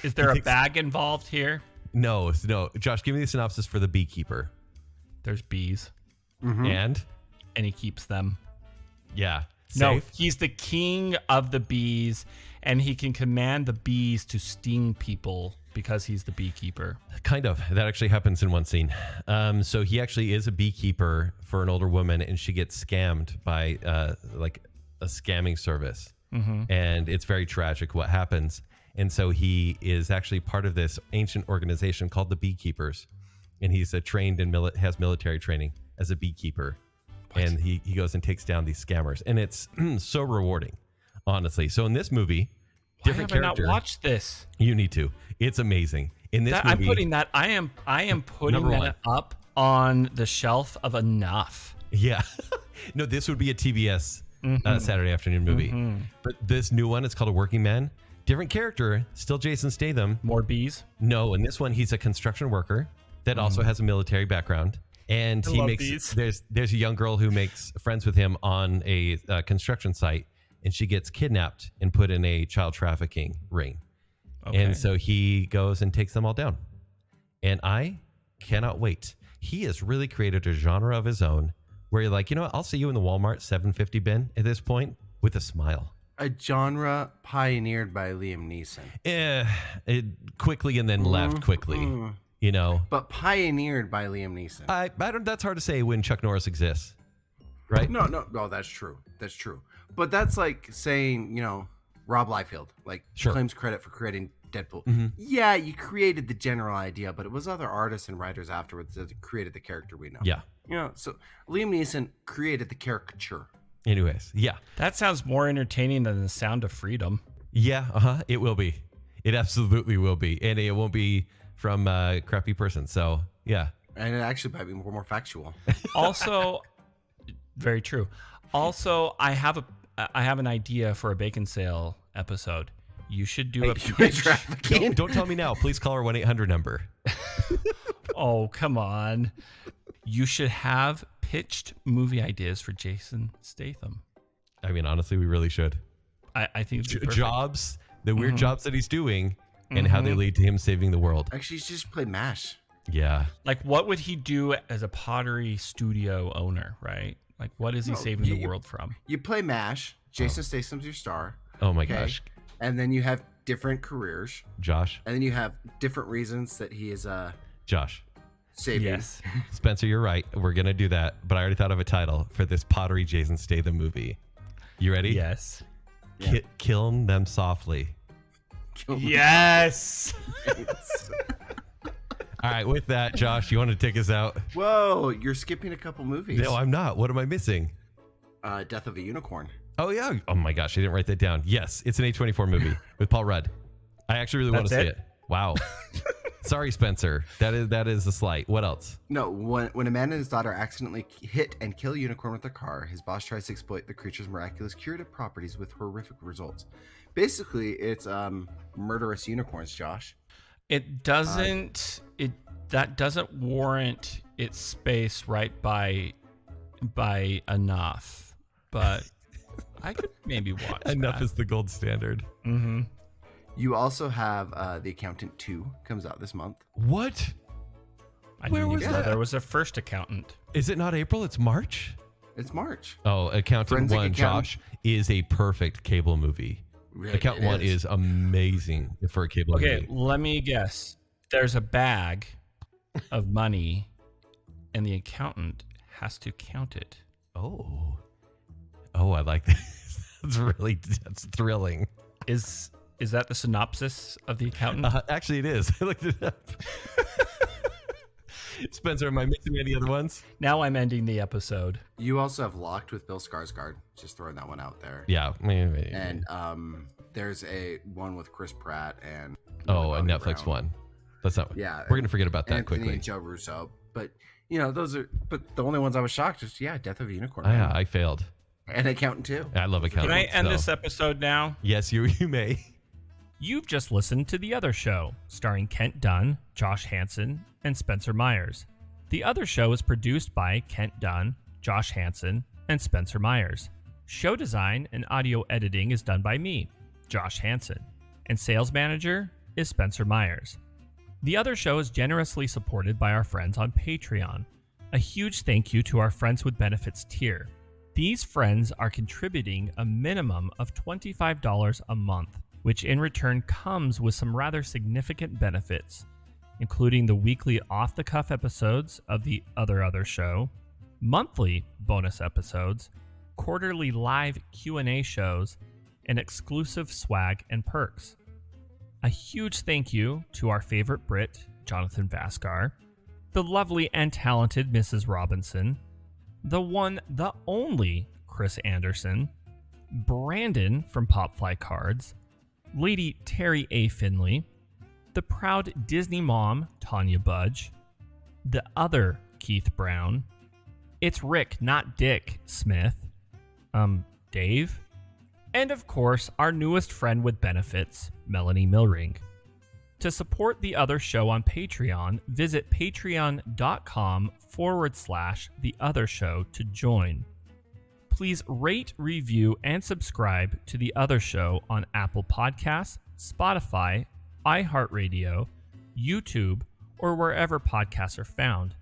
Is there a bag involved here? No. Josh, give me the synopsis for the beekeeper. There's bees, And and he keeps them. yeah, No, safe? he's the king of the bees, and he can command the bees to sting people because he's the beekeeper. Kind of. That actually happens in one scene. So he actually is a beekeeper for an older woman, and she gets scammed by like a scamming service. And it's very tragic what happens. And so he is actually part of this ancient organization called the Beekeepers. And he's trained in has military training as a beekeeper. And he goes and takes down these scammers. And it's so rewarding, honestly. So in this movie, different Why have character. I not watched this? You need to. It's amazing. In this movie, I'm putting that. I am putting Number that one. up on the shelf of enough. Yeah. No, this would be a TBS Saturday afternoon movie. But this new one, it's called A Working Man. Different character, still Jason Statham. More bees. No, in this one, he's a construction worker that also has a military background. And I he love makes these. there's a young girl who makes friends with him on a construction site, and she gets kidnapped and put in a child trafficking ring. Okay. And so he goes and takes them all down. And I cannot wait. He has really created a genre of his own where you're like, you know what? I'll see you in the Walmart 750 bin at this point with a smile. A genre pioneered by Liam Neeson, It quickly and then left quickly, you know. but pioneered by Liam Neeson. I don't. That's hard to say when Chuck Norris exists, right? No, that's true. That's true. But that's like saying, Rob Liefeld, Sure. claims credit for creating Deadpool. Yeah, you created the general idea, but it was other artists and writers afterwards that created the character we know. Yeah. So Liam Neeson created the caricature. Anyways, yeah, That sounds more entertaining than The Sound of Freedom. yeah. It will be. It absolutely will be, and it won't be from a crappy person. So yeah. And it actually might be more factual. Also, very true. Also, I have an idea for a bacon sale episode. You should do a pitch. trafficking. Don't tell me now. Please call our 1-800 number. Oh, come on. You should have pitched movie ideas for Jason Statham. I mean, honestly, we really should. I think it'd be perfect. Jobs, the weird jobs that he's doing, and how they lead to him saving the world. Actually, you should just play MASH. Yeah. Like, what would he do as a pottery studio owner, right? Like, what is he No, saving the you- world from? You play MASH. Jason Statham's your star. Oh my Okay. gosh, And then you have different careers. Josh, And then you have different reasons that he is Josh, saving. Yes. Spencer, you're right. We're gonna do that, but I already thought of a title for this pottery Jason Statham movie. You ready? Yes. Kill them softly. Yes. All right. With that, Josh, you want to take us out? Whoa, you're skipping a couple movies. No, I'm not. What am I missing? Death of a Unicorn. Oh yeah. Oh my gosh, I didn't write that down. Yes, it's an A24 movie with Paul Rudd. I actually really want to That's see it? it. Wow. Sorry, Spencer. That is a slight. What else? No, when a man and his daughter accidentally hit and kill a unicorn with a car, his boss tries to exploit the creature's miraculous curative properties with horrific results. Basically, it's murderous unicorns, Josh. It doesn't. That doesn't warrant its space right by enough, but I could maybe watch. Enough that. is the gold standard. Mm-hmm. You also have The Accountant 2 comes out this month. What? I Where didn't was even know that? there was a first accountant. Is it not April? It's March. It's March. Oh, Accountant Forensic 1, Accountant. Josh, is a perfect cable movie. Really, Accountant it 1 is amazing for a cable Okay, movie. let me guess. There's a bag of money, and the accountant has to count it. Oh, I like this. That's thrilling. Is that the synopsis of the accountant? Actually, it is. I looked it up. Spencer, am I missing any other ones? Now I'm ending the episode. You also have Locked with Bill Skarsgård. Just throwing that one out there. Yeah. And there's a one with Chris Pratt and a Millie Bobby Netflix Brown. one. That's not. Yeah, We're gonna forget about that Anthony quickly. and Joe Russo. But those are. But the only ones I was shocked is Death of a Unicorn. Yeah, man. I failed. And Accountant 2. I love Accountant. Can I end so- this episode now? Yes, you may. You've just listened to The Other Show, starring Kent Dunn, Josh Hansen, and Spencer Myers. The Other Show is produced by Kent Dunn, Josh Hansen, and Spencer Myers. Show design and audio editing is done by me, Josh Hansen, and sales manager is Spencer Myers. The Other Show is generously supported by our friends on Patreon. A huge thank you to our Friends with Benefits tier. These friends are contributing a minimum of $25 a month, which in return comes with some rather significant benefits, including the weekly off-the-cuff episodes of The Other Show, monthly bonus episodes, quarterly live Q&A shows, and exclusive swag and perks. A huge thank you to our favorite Brit, Jonathan Vaskar, the lovely and talented Mrs. Robinson, the one, the only Chris Anderson, Brandon from Popfly Cards, Lady Terry A. Finley, the proud Disney mom, Tanya Budge, the other Keith Brown, It's Rick, not Dick Smith, Dave, and of course, our newest friend with benefits, Melanie Milring. To support The Other Show on Patreon, visit patreon.com/The Other Show to join. Please rate, review, and subscribe to The Other Show on Apple Podcasts, Spotify, iHeartRadio, YouTube, or wherever podcasts are found.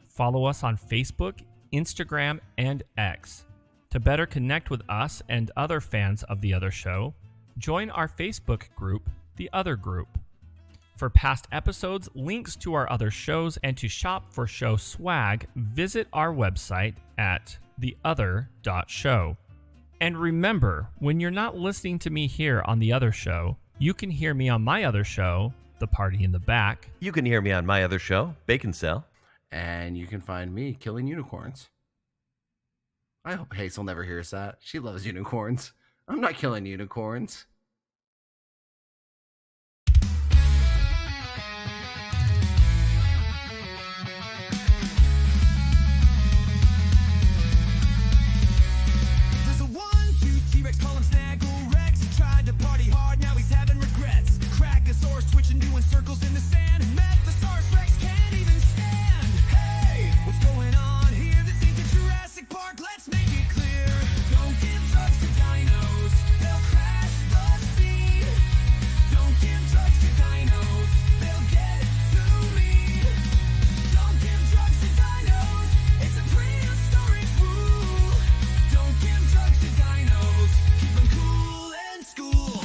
Follow us on Facebook, Instagram, and X. To better connect with us and other fans of The Other Show, join our Facebook group, The Other Group. For past episodes, links to our other shows, and to shop for show swag, visit our website at theother.show. And remember, when you're not listening to me here on The Other Show, you can hear me on my other show, The Party in the Back. You can hear me on my other show, Baconsale. And you can find me killing unicorns. I hope Hazel never hears that. She loves unicorns. I'm not killing unicorns. There's a 1-2 T-Rex, call him Snaggle Rex. He tried to party hard, now he's having regrets. Crackosaurus twitching, doing circles in the sand. Methosaurus Rex can't even stand. Hey, what's going on here? This ain't the Jurassic Park, let's make it clear. Don't give drugs to dinos, they'll crash the scene. Don't give drugs to dinos, they'll get too mean. Don't give drugs to dinos, it's a prehistoric rule. Don't give drugs to dinos, keep them cool and school.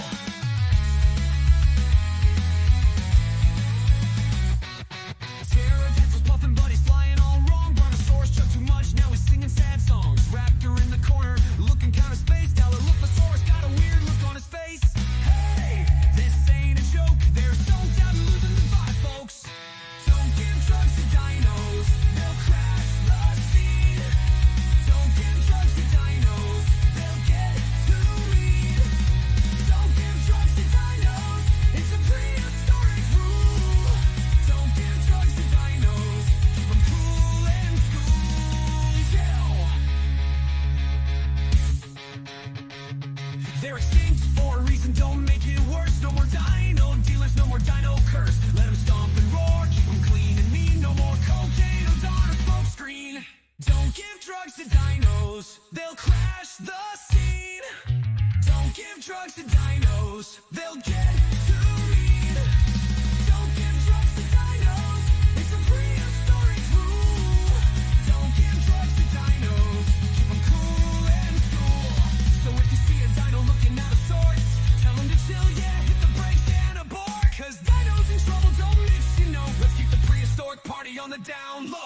Pterodactyl's puffing, but he's flying all wrong. Brontosaurus chugged too much, now he's singing sad songs. Raptor in the corner, looking kinda spaced. Dilophosaurus got a weird look on his face. Hey, this ain't a joke, there's no doubt in losing the vibe, folks. Don't give drugs to dinos, they'll crash the scene. Don't give drugs to dinos, they'll get too mean. Don't give drugs to dinos, it's a prehistoric rule. Don't give drugs to dinos, keep them cool and school. They're extinct for a reason, don't make it worse. No more dino dealers, no more dino curse. Let them stomp and roar, keep them clean and mean. No more cocaine on a smoke screen. Don't give drugs to dinos, they'll crash the scene. Don't give drugs to dinos, they'll get too mean. Don't give drugs to dinos, it's a prehistoric rule. Don't give drugs to dinos, keep them cool and cool. So if you see a dino looking out of sorts, tell him to chill, yeah, hit the brakes and abort. Cause dinos in trouble, don't miss, you know. Let's keep the prehistoric party on the down low.